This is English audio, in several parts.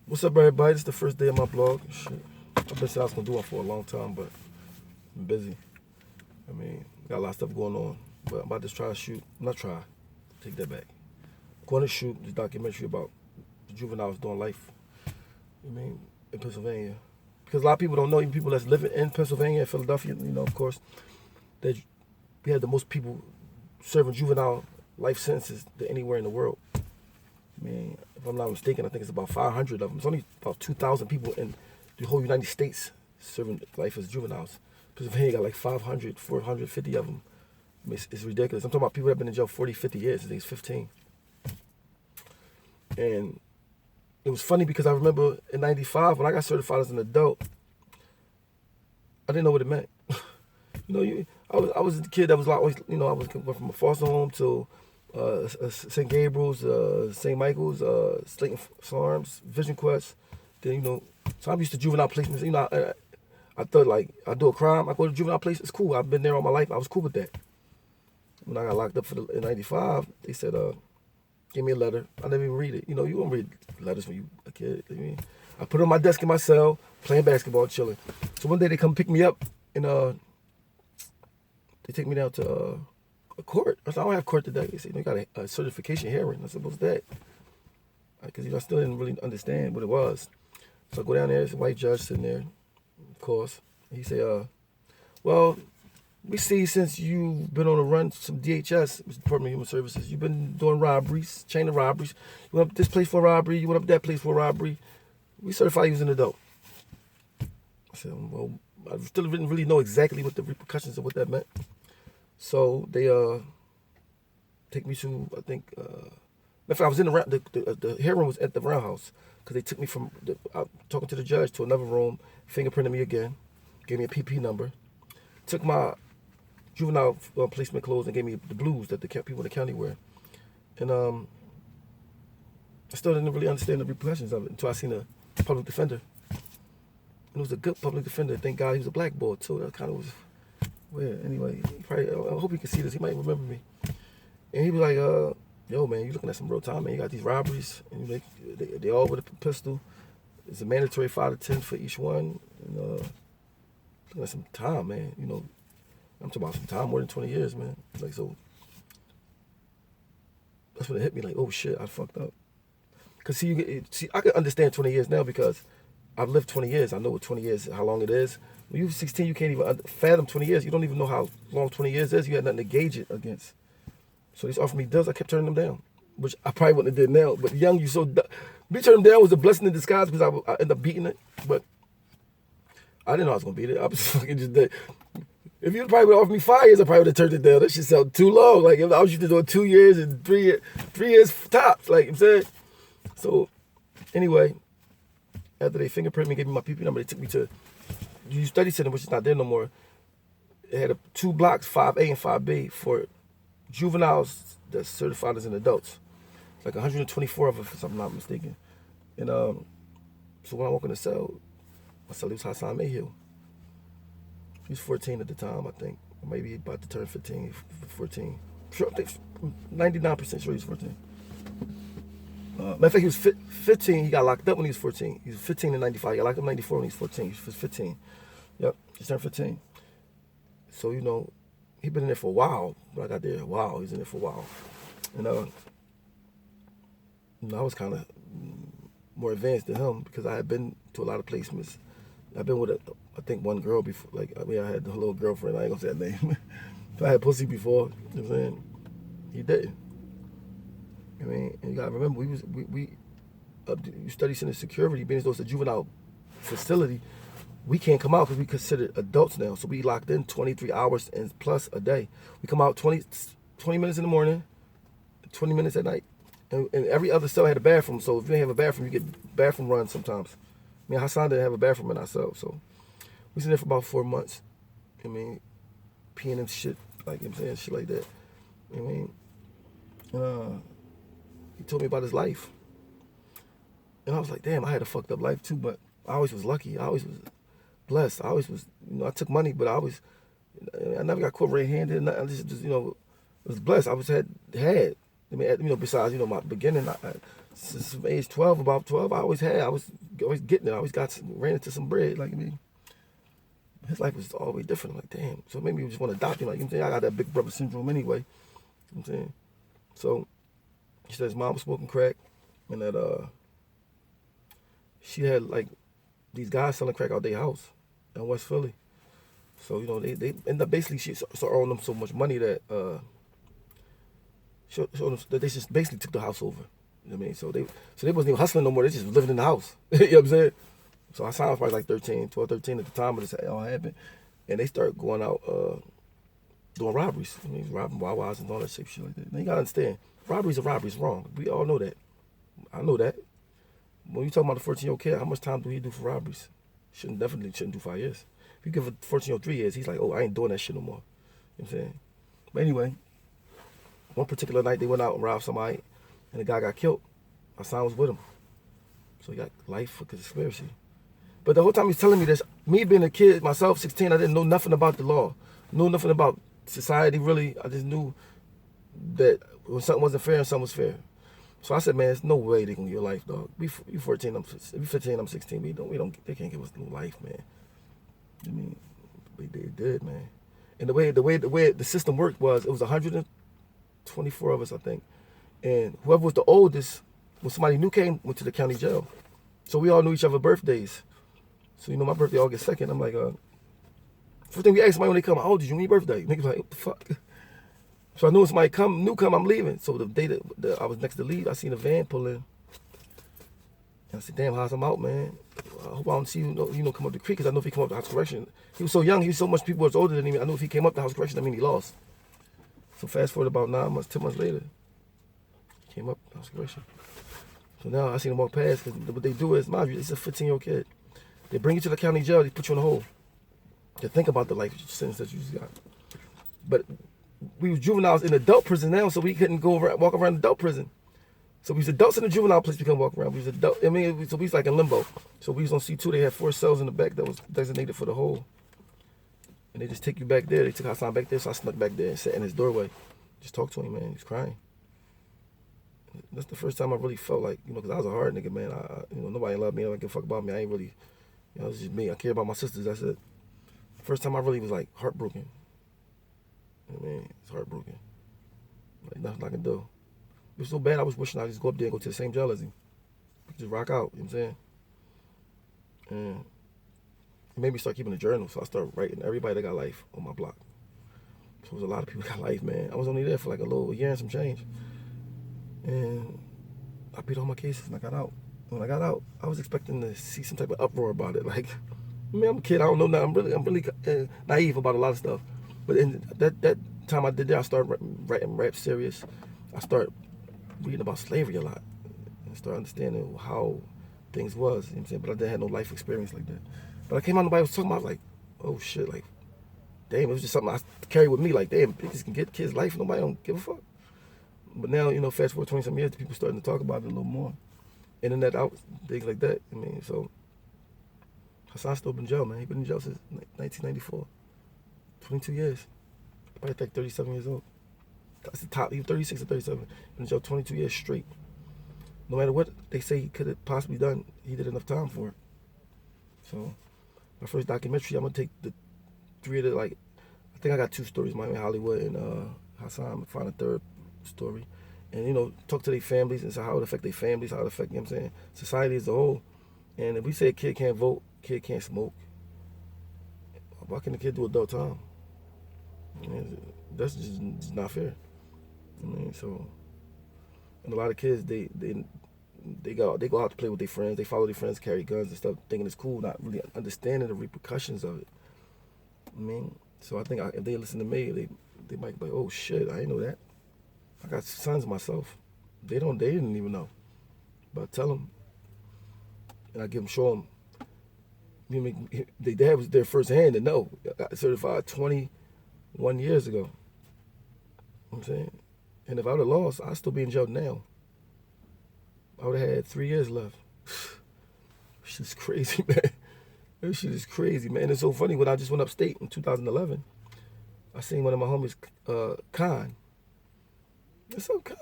What's up, everybody? This is the first day of my blog. Shit. I've been saying I was going to do one for a long time, but I'm busy. I mean, got a lot of stuff going on. But I'm about to try to shoot. Not try. Take that back. Going to shoot this documentary about the juveniles doing life, in Pennsylvania. Because a lot of people don't know, even people that's living in Pennsylvania and Philadelphia, of course, that we had the most people serving juvenile life sentences than anywhere in the world. I mean, if I'm not mistaken, I think it's about 500 of them. It's only about 2,000 people in the whole United States serving life as juveniles. Pennsylvania got like 500, 450 of them. I mean, it's ridiculous. I'm talking about people that have been in jail 40, 50 years. I think it's 15. And it was funny because I remember in 95, when I got certified as an adult, I didn't know what it meant. I was a kid that was like always, I was went from a foster home to St. Gabriel's, St. Michael's, Slayton Farms, Vision Quest. Then, so I'm used to juvenile placements. I thought like, I do a crime, I go to juvenile place, it's cool. I've been there all my life. I was cool with that. When I got locked up in 95, they said, give me a letter. I never even read it. You don't read letters when you a kid. I put it on my desk in my cell, playing basketball, chilling. So one day they come pick me up and they take me down to a court. I said, I don't have court today. They said, you got a certification hearing. I said, what's that? Because I still didn't really understand what it was. So I go down there, there's a white judge sitting there, of course. He said, well, we see since you've been on a run from DHS, Department of Human Services, you've been doing robberies, chain of robberies. You went up this place for a robbery, you went up that place for a robbery. We certify you as an adult. I said, well, I still didn't really know exactly what the repercussions of what that meant. So they take me to, I think, in fact, I was in the hearing was at the roundhouse because they took me from talking to the judge to another room, fingerprinted me again, gave me a PP number, took my juvenile placement clothes and gave me the blues that the people in the county wear. And I still didn't really understand the repercussions of it until I seen a public defender. And it was a good public defender. Thank God he was a black boy too. That kind of was weird. Anyway, I hope he can see this. He might remember me. And he was like, yo, man, you looking at some real time, man. You got these robberies, and they all with a pistol. It's a mandatory 5 to 10 for each one. And looking at some time, man. I'm talking about some time, more than 20 years, man. Like, so that's when it hit me, like, oh shit, I fucked up. Cause see, I can understand 20 years now because I've lived 20 years. I know what 20 years, how long it is. When you're 16, you can't even fathom 20 years. You don't even know how long 20 years is. You had nothing to gauge it against. So these offered me deals, I kept turning them down, which I probably wouldn't have did now. But young, me turning them down was a blessing in disguise because I ended up beating it. But I didn't know I was gonna beat it. I was fucking just dead. If you probably would have offered me 5 years, I probably would have turned it down. That shit sounded too long. Like if I was used to doing 2 years and 3 years tops. Like I'm saying. So anyway, after they fingerprinted me, gave me my PP number, they took me to the study center, which is not there no more. It had 2 blocks, 5A and 5B, for juveniles that's certified as an adults. It's like 124 of us, if I'm not mistaken. And so when I walk in the cell, my cell was Hassan Mayhill. He was 14 at the time, I think. Maybe about to turn 15, 14. Sure, I think 99% sure he was 14. Matter of fact, he was 15. He got locked up when he was 14. He was 15 in 95. He got locked up in 94 when he was 14. He was 15. Yep, he turned 15. So, he'd been in there for a while. When I got there, wow, he was in there for a while. And I was kind of more advanced than him because I had been to a lot of placements. I've been with, I think, one girl before. Like, I had a little girlfriend. I ain't gonna say that name. But I had pussy before. You know what I'm saying? He didn't. And you gotta remember, we study center security, being as though it's a juvenile facility. We can't come out because we considered adults now. So we locked in 23 hours and plus a day. We come out 20 minutes in the morning, 20 minutes at night. And every other cell had a bathroom. So if you didn't have a bathroom, you get bathroom runs sometimes. Hassan didn't have a bathroom in our cell. So we was in there for about 4 months. Peeing and shit, like, shit like that. He told me about his life. And I was like, damn, I had a fucked up life too, but I always was lucky. I always was blessed. I always was, I took money, but I never got caught red-handed. I just was blessed. I was had. Besides, my beginning, since age 12, about 12, I was getting it. I always ran into some bread. Like, I mean, his life was always different. I'm like, damn. So maybe you just want to adopt him. Like, you know what I'm saying? I got that big brother syndrome anyway. You know what I'm saying? So she said his mom was smoking crack, and that she had like these guys selling crack out their house in West Philly. So, you know, they end up basically, she started owing them so much money that that they just basically took the house over. You know what I mean? So they wasn't even hustling no more. They just was living in the house. You know what I'm saying? So I was probably like 12, 13 at the time when this all happened. And they started going out doing robberies. I mean, robbing Wawas and all that shit like that. Now you gotta understand, robberies are robberies, wrong. We all know that. I know that. When you talking about a 14-year-old kid, how much time do he do for robberies? Definitely shouldn't do 5 years. If you give a 14-year-old 3 years, he's like, oh, I ain't doing that shit no more. You know what I'm saying? But anyway, one particular night they went out and robbed somebody, and the guy got killed. My son was with him. So he got life for conspiracy. But the whole time he's telling me this, me being a kid, myself, 16, I didn't know nothing about the law. Know nothing about society, really. I just knew that when something wasn't fair and something was fair. So I said, man, there's no way they can give you a life, dog. You 14, I'm 15, I'm 16. They can't give us no life, man. I mean, they did, man. And the way the system worked was, it was 124 of us, I think. And whoever was the oldest, when somebody new went to the county jail. So we all knew each other's birthdays. So, you know, my birthday August 2nd. I'm like, first thing we asked somebody when they come, how old is you? When your birthday? Niggas like, what the fuck? So I knew when somebody come, I'm leaving. So the day that I was next to leave, I seen a van pull in. And I said, damn, how's I'm out, man? I hope I don't see you come up the creek, because I know if he come up the house correction. He was so young, he was so much people was older than him. I knew if he came up the house correction, I mean he lost. So fast forward about 9 months, 10 months later, he came up the house correction. So now I seen him walk past, because what they do is, mind you, it's a 15-year-old kid. They bring you to the county jail, they put you in a hole. To think about the life sentence that you just got. But we was juveniles in adult prison now, so we couldn't walk around adult prison. So we was adults in the juvenile place, we couldn't walk around. We was adult. I mean, so we was like in limbo. So we was on C2. They had 4 cells in the back that was designated for the hole. And they just take you back there. They took Hassan back there, so I snuck back there and sat in his doorway. Just talked to him, man. He was crying. That's the first time I really felt like, you know, because I was a hard nigga, man. Nobody loved me. I don't give a fuck about me. I ain't really, it was just me. I care about my sisters. That's it. First time I really was like heartbroken. I mean, it's heartbroken. Like nothing I can do. It was so bad I was wishing I could just go up there and go to the same jail as him. Just rock out, you know what I'm saying? And it made me start keeping a journal, so I started writing everybody that got life on my block. So there was a lot of people that got life, man. I was only there for like a year and some change. And I beat all my cases and I got out. When I got out, I was expecting to see some type of uproar about it. Like, I mean, I'm a kid, I don't know nothing. I'm really naive about a lot of stuff. But in that time I did that, I started writing rap serious. I started reading about slavery a lot and started understanding how things was, you know what I'm saying? But I didn't have no life experience like that. But I came out, nobody was talking about, like, oh shit, like, damn, it was just something I carried with me, like, damn, bitches can get kids' life, nobody don't give a fuck. But now, you know, fast forward 20 some years, people starting to talk about it a little more. Internet out, things like that. I mean, so Hassan's still been in jail, man. He been in jail since 1994. 22 years. Probably like 37 years old. That's the top. He was 36 or 37. Been in jail 22 years straight. No matter what they say he could have possibly done, he did enough time for it. So, my first documentary, I'm gonna take the 3 of the, like, I think I got 2 stories, Miami, Hollywood, and Hassan. Find a 3rd story. And, you know, talk to their families and say how it affect their families, how it affect, you know what I'm saying, society as a whole. And if we say a kid can't vote, kid can't smoke, why can't the kid do adult time? I mean, that's just not fair. I mean, so, and a lot of kids, they go out to play with their friends. They follow their friends, carry guns and stuff, thinking it's cool, not really understanding the repercussions of it. I mean, so I think if they listen to me, they might be like, oh shit, I didn't know that. I got sons myself. They didn't even know. But I tell them, and I show them. Their dad was there firsthand to know. I got certified 21 years ago. You know what I'm saying? And if I would have lost, I'd still be in jail now. I would have had 3 years left. Shit's crazy, man. This shit is crazy, man. It's so funny. When I just went upstate in 2011, I seen one of my homies, Khan. What's up, Khan?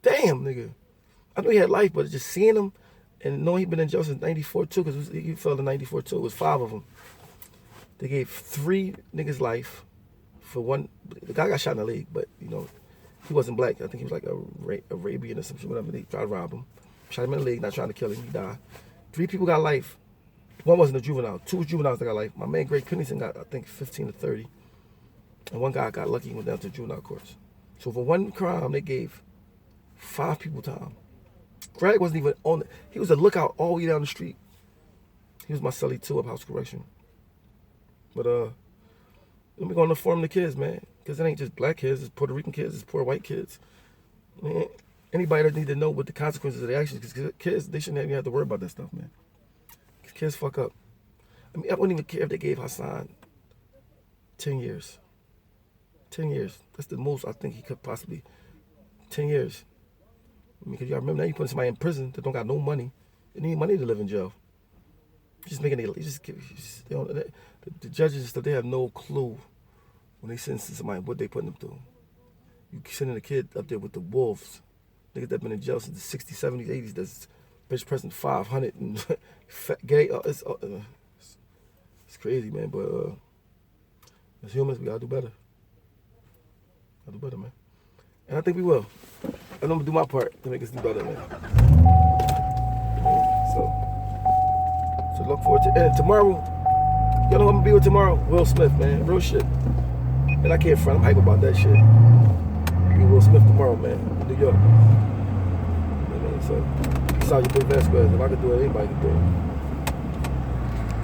Damn, nigga. I know he had life, but just seeing him and knowing he'd been in jail since '94 too, because he fell in '94 too. It was 5 of them. They gave 3 niggas life for one. The guy got shot in the leg, but you know, he wasn't black. I think he was like Arabian or some shit, whatever. They tried to rob him. Shot him in the leg, not trying to kill him. He died. 3 people got life. 1 wasn't a juvenile. 2 juveniles that got life. My man Greg Pennington got, I think, 15 to 30. And 1 guy got lucky and went down to juvenile courts. So for 1 crime, they gave 5 people time. Greg wasn't even on it. He was a lookout all the way down the street. He was my cellie too, up house correction. But let me go on to inform the kids, man. Because it ain't just black kids, it's Puerto Rican kids, it's poor white kids. Man, anybody that need to know what the consequences of their actions, because kids, they shouldn't even have to worry about that stuff, man. Kids fuck up. I mean, I wouldn't even care if they gave Hassan 10 years. 10 years. That's the most I think he could possibly. 10 years. I mean, because y'all remember now you putting somebody in prison that don't got no money. They need money to live in jail. Just making it. The judges, they have no clue when they sentence somebody what they putting them through. You sending a kid up there with the wolves. Niggas that been in jail since the 60s, 70s, 80s. That's bitch pressing 500 and gay. It's crazy, man. But as humans, we gotta do better. Gotta do better, man. And I think we will. I'm gonna do my part to make us do better, man. So look forward to. And tomorrow, you know who I'm gonna be with tomorrow? Will Smith, man. Real shit. And I can't front. I'm hype about that shit. Be Will Smith tomorrow, man. In New York. You know, so. Saw your big Vasquez. If I could do it, anybody could do it.